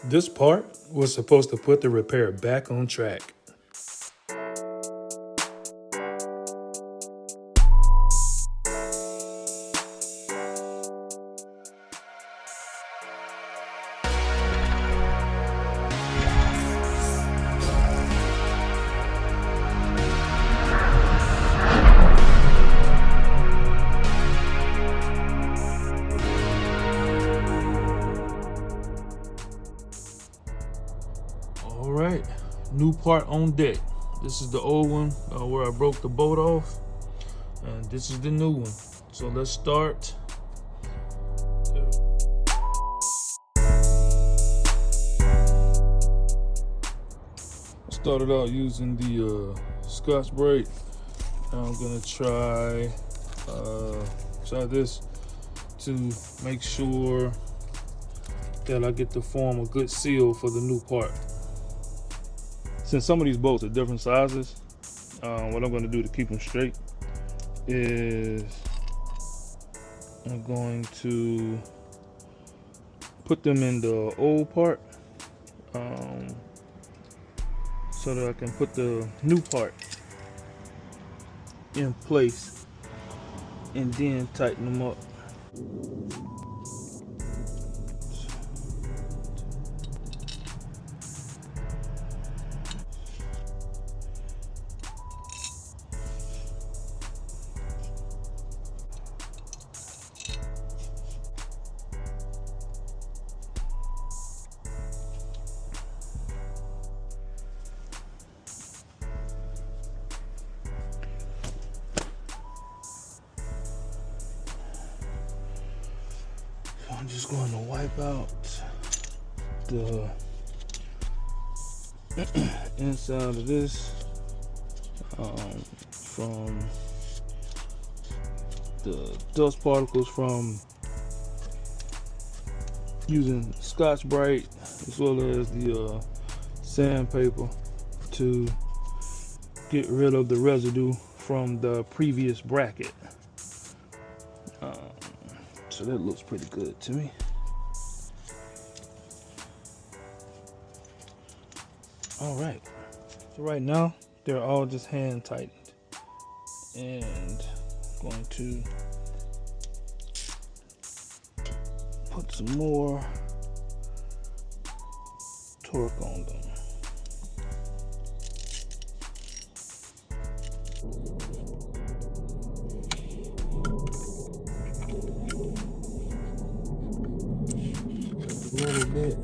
This part was supposed to put the repair back on track. All right, new part on deck. This is the old one where I broke the bolt off, and this is the new one. So let's start. I started out using the Scotch Brite. Now I'm gonna try this to make sure that I get to form a good seal for the new part. Since some of these bolts are different sizes, what I'm going to do to keep them straight is I'm going to put them in the old part so that I can put the new part in place and then tighten them up. I'm just going to wipe out the inside of this from the dust particles from using Scotch Brite, as well as the sandpaper, to get rid of the residue from the previous bracket. So that looks pretty good to me. All right, so right now they're all just hand tightened, and I'm going to put some more torque on them. A little bit.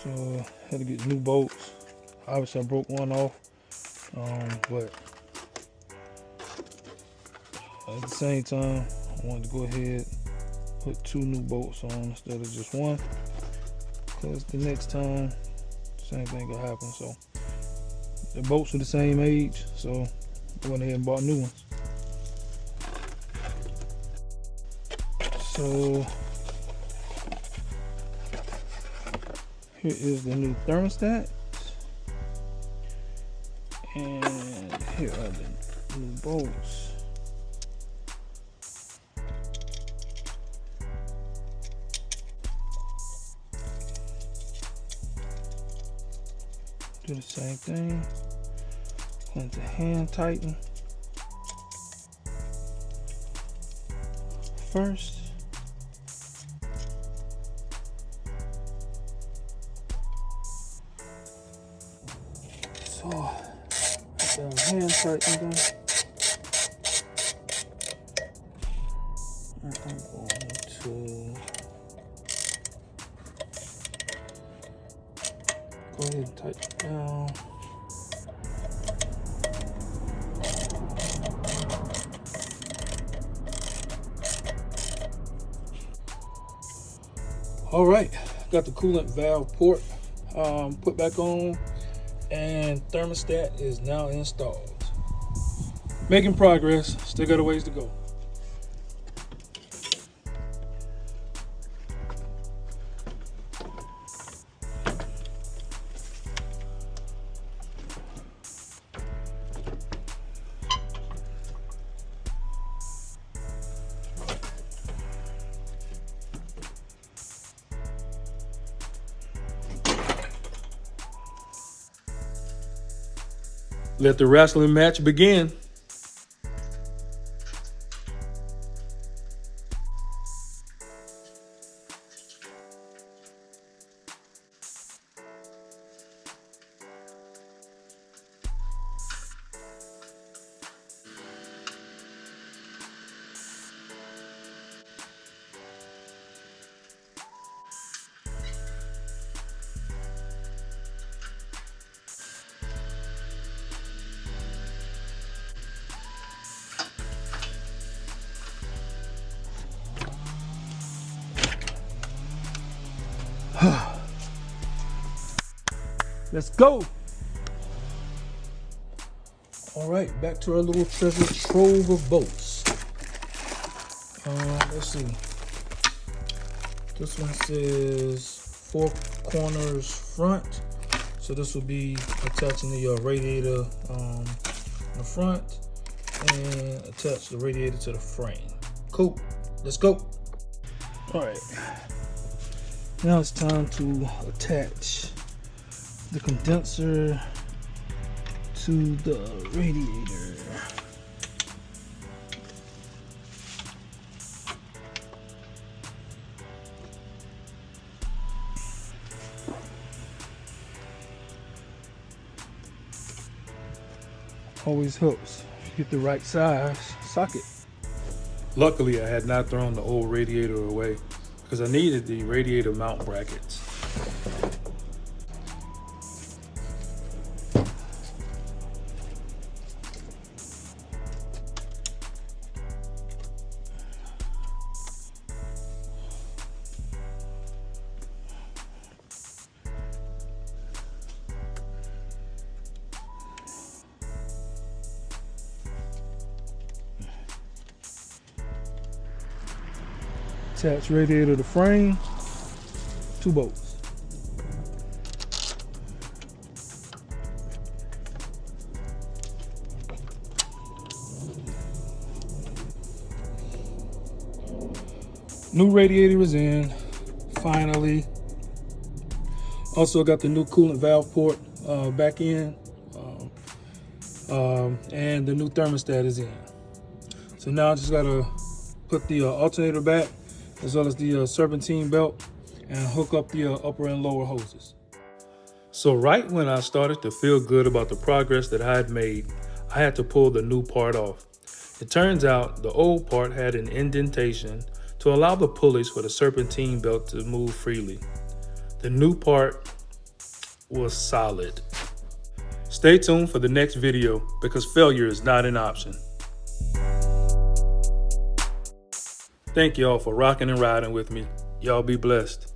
So had to get new bolts. Obviously I broke one off, but at the same time I wanted to go ahead put 2 new bolts on instead of just one, because the next time same thing will happen. So the bolts are the same age, so I went ahead and bought new ones. So here is the new thermostat, and here are the new bolts. Do the same thing. Going to hand tighten first. So I got hand tightened them. And I'm going to go ahead and tighten it down. All right, got the coolant valve port put back on, and thermostat is now installed. Making progress, still got a ways to go. Let the wrestling match begin. Let's go. All right, back to our little treasure trove of bolts. Let's see. This one says 4 corners front. So this will be attaching the radiator in the front and attach the radiator to the frame. Cool, let's go. All right, now it's time to attach the condenser to the radiator. Always helps if you get the right size socket. Luckily, I had not thrown the old radiator away because I needed the radiator mount brackets. Attach radiator to frame, 2 bolts. New radiator is in, finally. Also got the new coolant valve port back in, and the new thermostat is in. So now I just gotta put the alternator back, as well as the serpentine belt, and hook up the upper and lower hoses. So right when I started to feel good about the progress that I had made, I had to pull the new part off. It turns out the old part had an indentation to allow the pulleys for the serpentine belt to move freely. The new part was solid. Stay tuned for the next video because failure is not an option. Thank y'all for rocking and riding with me. Y'all be blessed.